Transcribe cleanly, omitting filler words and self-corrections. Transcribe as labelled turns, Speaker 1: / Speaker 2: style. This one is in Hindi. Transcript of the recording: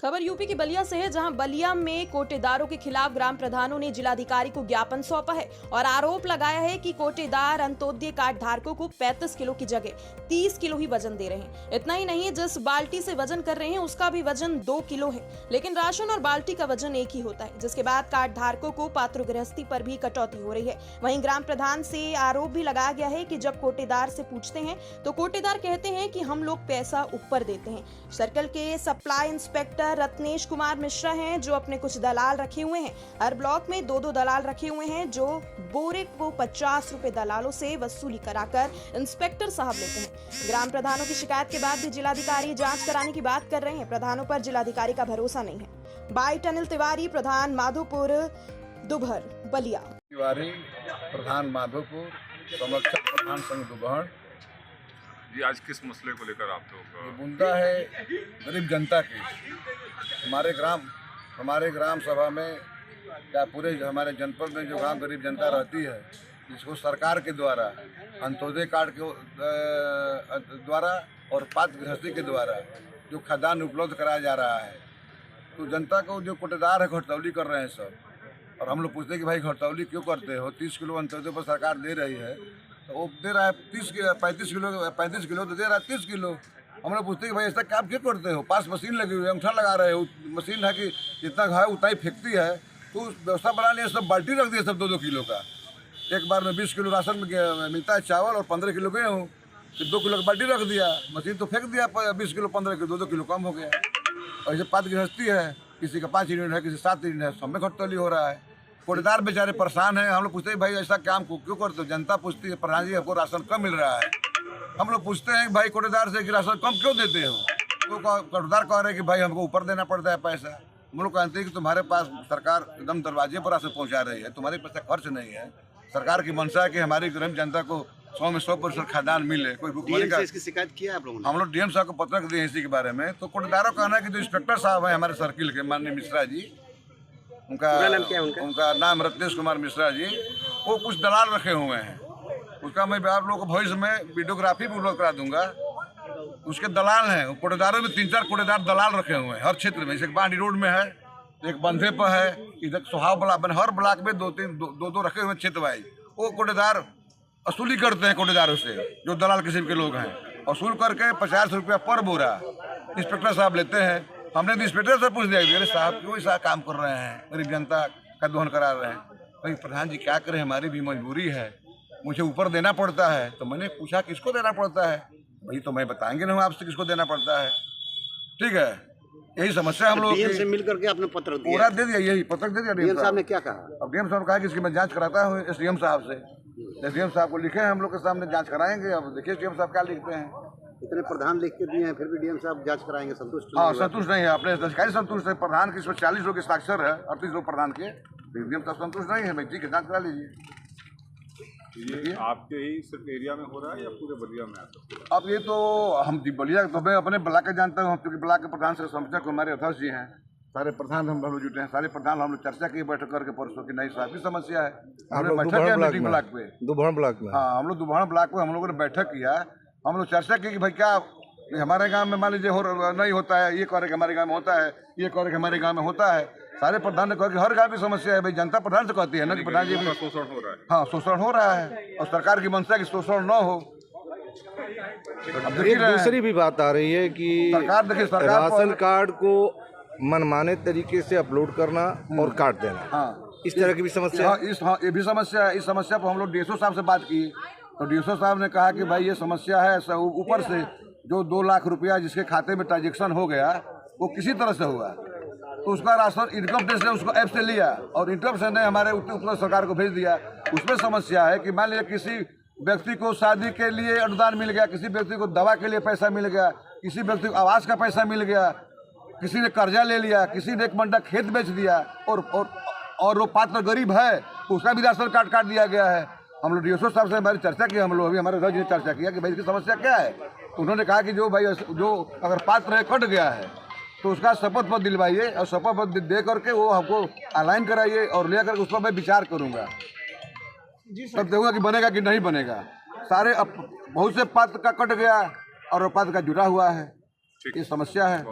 Speaker 1: खबर यूपी की बलिया से है, जहां बलिया में कोटेदारों के खिलाफ ग्राम प्रधानों ने जिलाधिकारी को ज्ञापन सौंपा है और आरोप लगाया है कि कोटेदार अंत्योदय कार्ड धारकों को 35 किलो की जगह 30 किलो ही वजन दे रहे हैं। इतना ही नहीं, जिस बाल्टी से वजन कर रहे हैं उसका भी वजन 2 किलो है, लेकिन राशन और बाल्टी का वजन एक ही होता है, जिसके बाद कार्ड धारकों को पात्र गृहस्थी पर भी कटौती हो रही है। वहीं ग्राम प्रधान से आरोप भी लगाया गया है कि जब कोटेदार से पूछते हैं तो कोटेदार कहते हैं कि हम लोग पैसा ऊपर देते हैं। सर्कल के सप्लाई इंस्पेक्टर रत्नेश कुमार मिश्रा हैं, जो अपने कुछ दलाल रखे हुए हैं। हर ब्लॉक में 2-2 दलाल रखे हुए हैं, जो बोरे को 50 रुपए दलालों से वसूली कराकर इंस्पेक्टर साहब लेते हैं। ग्राम प्रधानों की शिकायत के बाद भी जिलाधिकारी जांच कराने की बात कर रहे हैं। प्रधानों पर जिलाधिकारी का भरोसा नहीं है। बाइट अनिल तिवारी, प्रधान माधोपुर दुभर बलिया।
Speaker 2: तिवारी, प्रधान माधोपुर, संरक्षक प्रधान संघ दुभर।
Speaker 3: जी, आज किस मसले को लेकर आप लोग?
Speaker 2: ये मुद्दा है गरीब जनता की। हमारे ग्राम सभा में या पूरे हमारे जनपद में जो गांव गरीब जनता रहती है, जिसको सरकार के द्वारा अंत्योदय कार्ड के द्वारा और पात्र गृहस्थी के द्वारा जो खाद्यान्न उपलब्ध कराया जा रहा है, तो जनता को जो कोटेदार है घटतौली कर रहे हैं सब। और हम लोग पूछते हैं कि भाई घटतौली क्यों करते हो? 30 किलो अंत्योदय पर सरकार दे रही है, तो वो दे रहा है 35 किलो तो दे रहा है 30 किलो। हम लोग पूछते हैं कि भाई ऐसा काम क्यों करते हो? पास मशीन लगी हुई है, अंगूठा लगा रहे हो, मशीन है कि जितना है उतना ही फेंकती है। तो व्यवस्था बना लिया, सब बाल्टी रख दिया सब 2-2 किलो का। एक बार में 20 किलो राशन मिलता है चावल और 15 किलो गेहूँ, फिर 2 किलो का बाल्टी रख दिया, मशीन तो फेंक दिया। 20 किलो 15 किलो 2-2 किलो कम हो गया। और ऐसे पात्र गृहस्थी है, किसी का 5 यूनिट है, किसी 7 यूनिट है, सब में घटतौली हो रहा है। कोटेदार बेचारे परेशान हैं। हम लोग पूछते हैं भाई ऐसा काम को क्यों करते हो? जनता पूछती है प्रधान जी आपको राशन कम मिल रहा है। हम लोग पूछते हैं भाई कोटेदार से कि राशन कम क्यों देते हो? तो कोटेदार कह रहे हैं कि भाई हमको ऊपर देना पड़ता है पैसा। हम लोग कहते हैं कि तुम्हारे पास सरकार एकदम दरवाजे पर राशन पहुँचा रही है, तुम्हारे पैसा खर्च नहीं है। सरकार की मंशा है कि हमारी गरीब जनता को 100 में 100% खाद्यान्न मिले। कोई भूखमरी का
Speaker 4: इसकी शिकायत किया आप लोगों ने?
Speaker 2: हम लोग डीएम साहब को पत्र दिए इसी के बारे में। तो कोटेदारों का कहना है कि जो इंस्पेक्टर साहब हैं हमारे सर्किल के, माननीय मिश्रा जी, उनका नाम रत्नेश कुमार मिश्रा जी, वो कुछ दलाल रखे हुए हैं। उसका मैं आप लोगों को भविष्य में वीडियोग्राफी भी उपलब्ध करा दूंगा। उसके दलाल हैं, कोटेदारों में 3-4 कोटेदार दलाल रखे हुए हैं हर क्षेत्र में। जैसे बांडी रोड में है, एक बंधे पर है, इधर सुहाव ब्लॉक, हर ब्लॉक में 2-2 रखे हुए क्षेत्र वाइज। वो कोटेदार वसूली करते हैं कोटेदारों से, जो दलाल किस्म के लोग हैं। वसूल करके 50 रुपया पर बोरा इंस्पेक्टर साहब लेते हैं। हमने इंस्पेक्टर से पूछ दिया कि अरे साहब क्यों ऐसा काम कर रहे हैं, गरीब जनता का दोहन करा रहे हैं? भाई प्रधान जी क्या करें, हमारी भी मजबूरी है, मुझे ऊपर देना पड़ता है। तो मैंने पूछा किसको देना पड़ता है? भाई तो मैं बताएंगे नहीं आपसे किसको देना पड़ता है। ठीक है, यही समस्या हम लोग
Speaker 4: से मिल करके आपने पत्र दिया?
Speaker 2: पूरा दे दिया, यही पत्र दे दिया
Speaker 4: डीएम साहब ने क्या कहा?
Speaker 2: अब डीएम साहब कहा कि इसकी मैं जांच कराता हूँ एसडीएम साहब से। एसडीएम साहब को लिखे हैं, हम लोग के सामने जांच कराएंगे। अब देखिए डीएम साहब क्या लिखते हैं।
Speaker 4: इतने प्रधान लिख के दिए हैं, फिर भी डीएम साहब जांच कराएंगे, संतुष्ट?
Speaker 2: हाँ, संतुष्ट नहीं है। अपने अधिकारी संतुष्ट है। प्रधान के इसमें 40 लोग के साक्षर है, 38 लोग प्रधान के। डीएम साहब संतुष्ट नहीं है। भाई ठीक है, जांच करा लीजिए।
Speaker 3: ये आपके ही सिर्फ एरिया में हो रहा है या पूरे बलिया में आता है?
Speaker 2: अब ये तो हम बलिया तो मैं अपने ब्लॉक के जानता हूँ, क्योंकि ब्लॉक के प्रधान से संरक्षक हमारे अध्यक्ष जी हैं। सारे प्रधान हम लोग जुटे हैं, सारे प्रधान हम लोग चर्चा की बैठक करके परसों की नहीं साहब की समस्या है। हमने बैठक किया मीटिंग ब्लॉक पे,
Speaker 5: दुभर ब्लॉक में।
Speaker 2: हाँ, हम लोग दुभर ब्लॉक पे हम लोगों ने बैठक किया। हम लोग चर्चा की कि भाई क्या हमारे गांव में मान लीजिए नहीं होता है, ये कह रहे कि हमारे गांव में होता है, ये कह रहे कि हमारे गांव में होता है। सारे प्रधान ने कहा कि हर गांव की समस्या है। भाई जनता प्रधान से कहती है ना कि प्रधान जी
Speaker 3: शोषण हो रहा है।
Speaker 2: हाँ, शोषण हो रहा है और सरकार की मंशा की शोषण न हो।
Speaker 5: एक दूसरी भी बात आ रही है कि
Speaker 2: सरकार देखिए,
Speaker 5: राशन कार्ड को मनमाने तरीके से अपलोड करना और काट देना।
Speaker 2: हाँ,
Speaker 5: इस तरह की भी समस्या।
Speaker 2: हाँ, ये भी समस्या है। इस समस्या पर हम लोग डीएसओ साहब से बात की, तो डीएसओ साहब ने कहा कि भाई ये समस्या है। ऊपर से जो 2 लाख रुपया जिसके खाते में ट्रांजेक्शन हो गया, वो किसी तरह से हुआ, तो उसका राशन इनकम टैक्स ने उसको ऐप से लिया और इनकम टैक्स ने हमारे उत्तर सरकार को भेज दिया। उसमें समस्या है कि मान लीजिए किसी व्यक्ति को शादी के लिए अनुदान मिल गया, किसी व्यक्ति को दवा के लिए पैसा मिल गया, किसी व्यक्ति को आवास का पैसा मिल गया, किसी ने कर्जा ले लिया, किसी ने 1 मंडा खेत बेच दिया और वो पात्र गरीब है तो उसका भी राशन कार्ड काट दिया गया है। हम लोग डीएसओ साहब से हमारी चर्चा की, हम लोग अभी हमारे अध्यक्ष ने चर्चा किया कि भाई इसकी समस्या क्या है। तो उन्होंने कहा कि जो भाई जो अगर पात्र कट गया है तो उसका शपथ पत्र दिलवाइए और शपथ पत्र दे करके वो हमको ऑनलाइन कराइए और ले करके उस पर मैं विचार करूँगा, तब देखूँगा कि बनेगा कि नहीं बनेगा। सारे बहुत से पात्र का कट गया और पात्र का जुड़ा हुआ है, ये समस्या है।